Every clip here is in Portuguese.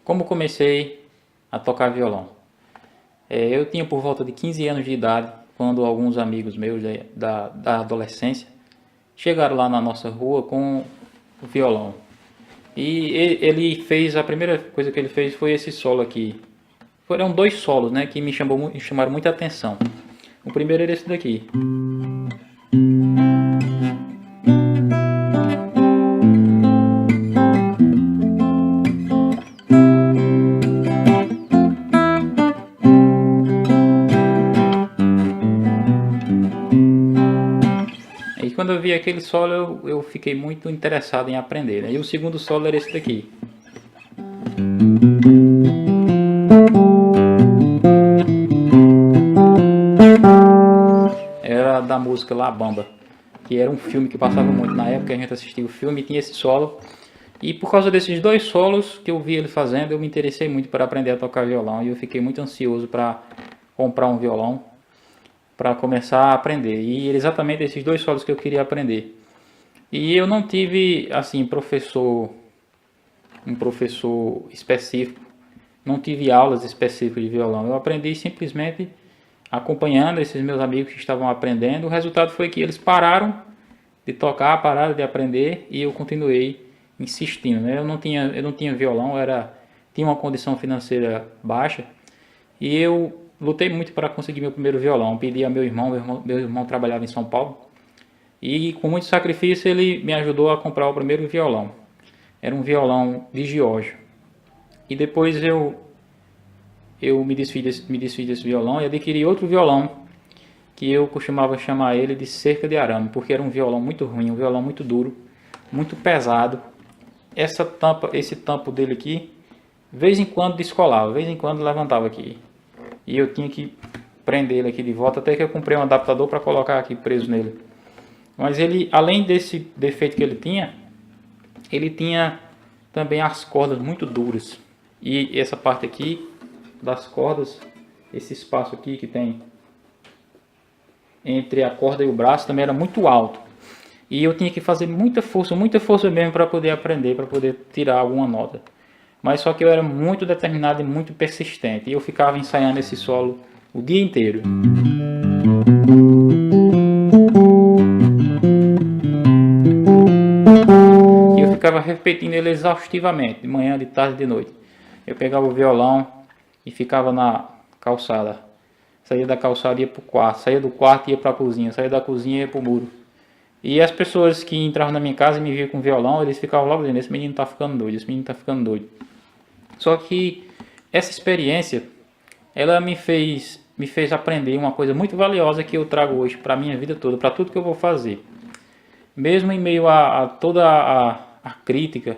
Como comecei a tocar violão? Eu tinha por volta de 15 anos de idade, quando alguns amigos meus da adolescência chegaram lá na nossa rua com o violão. E ele fez, a primeira coisa que ele fez foi esse solo aqui. Foram dois solos, né, que me chamaram muita atenção. O primeiro era esse daqui. E quando eu vi aquele solo, eu fiquei muito interessado em aprender, né? E o segundo solo era esse daqui. Era da música La Bamba, que era um filme que passava muito na época, a gente assistia o filme e tinha esse solo. E por causa desses dois solos que eu vi ele fazendo, eu me interessei muito para aprender a tocar violão e eu fiquei muito ansioso para comprar um violão para começar a aprender. E era exatamente esses dois solos que eu queria aprender. E eu não tive assim um professor específico, não tive aulas específicas de violão. Eu aprendi simplesmente acompanhando esses meus amigos que estavam aprendendo. O resultado foi que eles pararam de tocar, pararam de aprender e eu continuei insistindo, né? Eu não tinha violão, tinha uma condição financeira baixa e eu lutei muito para conseguir meu primeiro violão. Pedi a meu irmão trabalhava em São Paulo e com muito sacrifício ele me ajudou a comprar o primeiro violão. Era um violão de Giorgio. E depois eu me desfiz desse violão e adquiri outro violão que eu costumava chamar ele de cerca de arame, porque era um violão muito ruim, um violão muito duro, muito pesado. Esse tampo dele aqui, de vez em quando descolava, de vez em quando levantava aqui. E eu tinha que prender ele aqui de volta, até que eu comprei um adaptador para colocar aqui preso nele. Mas ele, além desse defeito que ele tinha também as cordas muito duras. E essa parte aqui das cordas, esse espaço aqui que tem entre a corda e o braço também era muito alto. E eu tinha que fazer muita força mesmo para poder aprender, para poder tirar alguma nota. Mas só que eu era muito determinado e muito persistente. E eu ficava ensaiando esse solo o dia inteiro. E eu ficava repetindo ele exaustivamente, de manhã, de tarde, de noite. Eu pegava o violão e ficava na calçada. Saía da calçada e ia para o quarto, saía do quarto e ia para a cozinha, saía da cozinha e ia para o muro. E as pessoas que entravam na minha casa e me viam com violão, eles ficavam logo dizendo, esse menino tá ficando doido, esse menino tá ficando doido. Só que essa experiência, ela me fez aprender uma coisa muito valiosa que eu trago hoje para a minha vida toda, para tudo que eu vou fazer. Mesmo em meio a toda a crítica,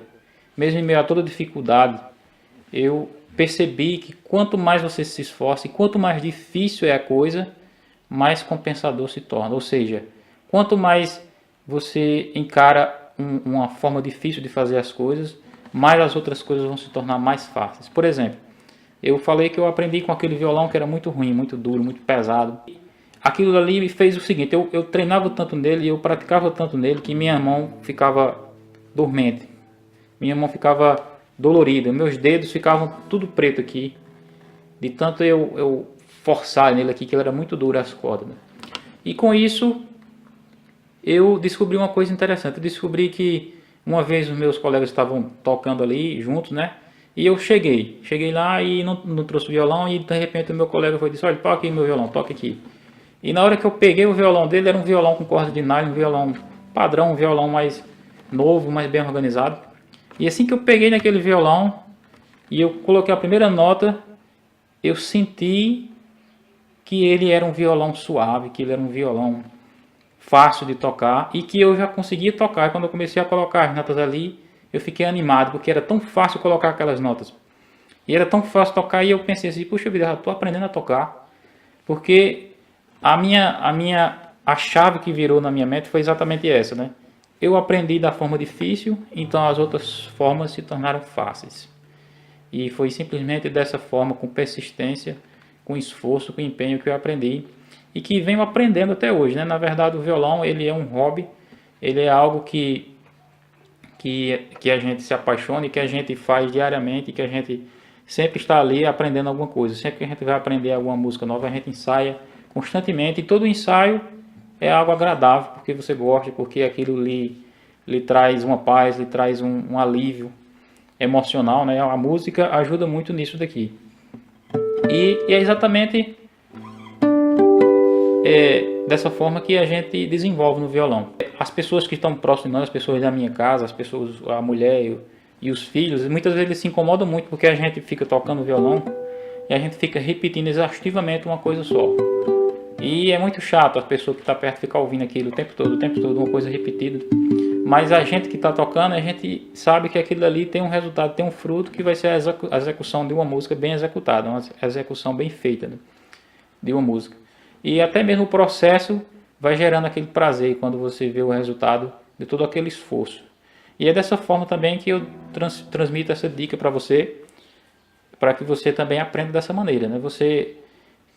mesmo em meio a toda dificuldade, eu percebi que quanto mais você se esforça e quanto mais difícil é a coisa, mais compensador se torna. Ou seja, quanto mais você encara uma forma difícil de fazer as coisas, mais as outras coisas vão se tornar mais fáceis. Por exemplo, eu falei que eu aprendi com aquele violão que era muito ruim, muito duro, muito pesado. Aquilo ali me fez o seguinte, eu treinava tanto nele e eu praticava tanto nele que minha mão ficava dormente. Minha mão ficava dolorida, meus dedos ficavam tudo preto aqui. De tanto eu forçar nele aqui, que ele era muito duro as cordas. Né? E com isso, eu descobri uma coisa interessante. Eu descobri que uma vez os meus colegas estavam tocando ali juntos, né? E eu cheguei lá e não trouxe o violão e de repente o meu colega foi e disse, olha, toque aí meu violão, toque aqui. E na hora que eu peguei o violão dele, era um violão com corda de nylon, um violão padrão, um violão mais novo, mais bem organizado. E assim que eu peguei naquele violão e eu coloquei a primeira nota, eu senti que ele era um violão suave, que ele era um violão fácil de tocar e que eu já conseguia tocar. E quando eu comecei a colocar as notas ali, eu fiquei animado, porque era tão fácil colocar aquelas notas. E era tão fácil tocar e eu pensei assim, puxa vida, já estou aprendendo a tocar. Porque a chave que virou na minha mente foi exatamente essa, né? Eu aprendi da forma difícil, então as outras formas se tornaram fáceis. E foi simplesmente dessa forma, com persistência, com esforço, com empenho que eu aprendi e que venho aprendendo até hoje, né? Na verdade, o violão ele é um hobby, ele é algo que que a gente se apaixone, que a gente faz diariamente, que a gente sempre está ali aprendendo alguma coisa. Sempre que a gente vai aprender alguma música nova, a gente ensaia constantemente, e todo ensaio é algo agradável, porque você gosta, porque aquilo lhe traz uma paz, lhe traz um alívio emocional, né? A música ajuda muito nisso daqui. E é exatamente dessa forma que a gente desenvolve no violão. As pessoas que estão próximas de nós, as pessoas da minha casa, as pessoas, a mulher e os filhos, muitas vezes eles se incomodam muito porque a gente fica tocando violão e a gente fica repetindo exaustivamente uma coisa só. E é muito chato a pessoa que está perto ficar ouvindo aquilo o tempo todo, uma coisa repetida. Mas a gente que está tocando, a gente sabe que aquilo ali tem um resultado, tem um fruto que vai ser a execução de uma música bem executada, uma execução bem feita, né, de uma música. E até mesmo o processo vai gerando aquele prazer quando você vê o resultado de todo aquele esforço. E é dessa forma também que eu transmito essa dica para você, para que você também aprenda dessa maneira, né? Você,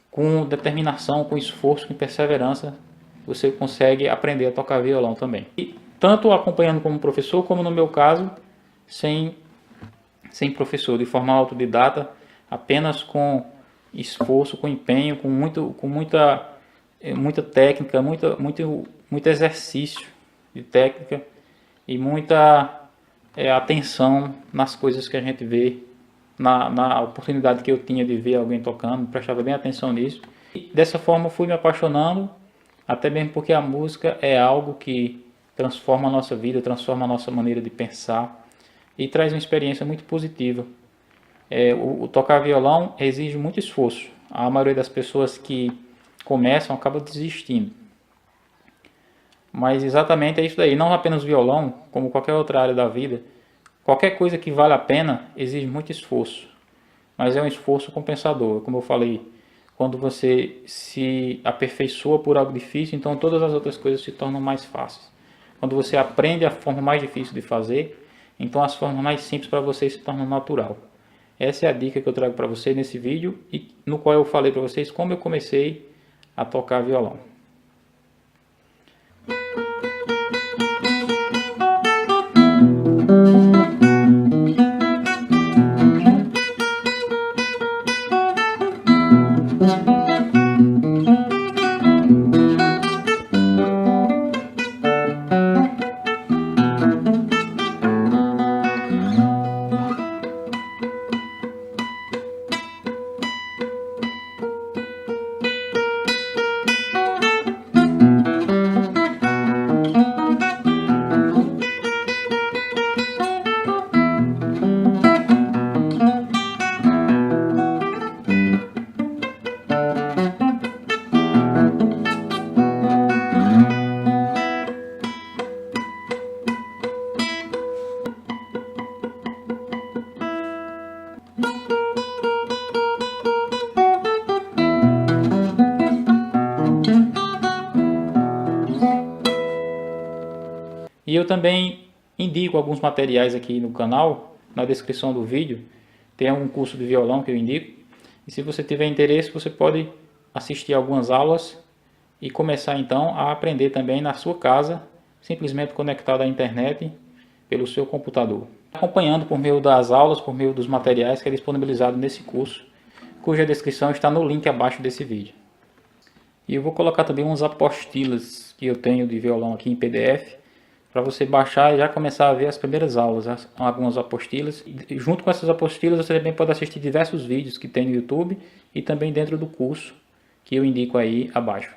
com determinação, com esforço, com perseverança, você consegue aprender a tocar violão também. E tanto acompanhando como professor, como no meu caso, sem professor, de forma autodidata, apenas com esforço, com empenho, com muita técnica, muito exercício de técnica e muita atenção nas coisas que a gente vê, na oportunidade que eu tinha de ver alguém tocando, prestava bem atenção nisso. E dessa forma fui me apaixonando, até mesmo porque a música é algo que transforma a nossa vida, transforma a nossa maneira de pensar e traz uma experiência muito positiva. O tocar violão exige muito esforço. A maioria das pessoas que começam acaba desistindo. Mas exatamente é isso daí. Não apenas o violão, como qualquer outra área da vida. Qualquer coisa que vale a pena exige muito esforço. Mas é um esforço compensador. Como eu falei, quando você se aperfeiçoa por algo difícil, então todas as outras coisas se tornam mais fáceis. Quando você aprende a forma mais difícil de fazer, então as formas mais simples para você se tornam natural. Essa é a dica que eu trago para vocês nesse vídeo, e no qual eu falei para vocês como eu comecei a tocar violão. E eu também indico alguns materiais aqui no canal, na descrição do vídeo. Tem um curso de violão que eu indico. E se você tiver interesse, você pode assistir algumas aulas e começar então a aprender também na sua casa, simplesmente conectado à internet pelo seu computador. Acompanhando por meio das aulas, por meio dos materiais que é disponibilizado nesse curso, cuja descrição está no link abaixo desse vídeo. E eu vou colocar também umas apostilas que eu tenho de violão aqui em PDF, para você baixar e já começar a ver as primeiras aulas, algumas apostilas. E junto com essas apostilas você também pode assistir diversos vídeos que tem no YouTube e também dentro do curso que eu indico aí abaixo.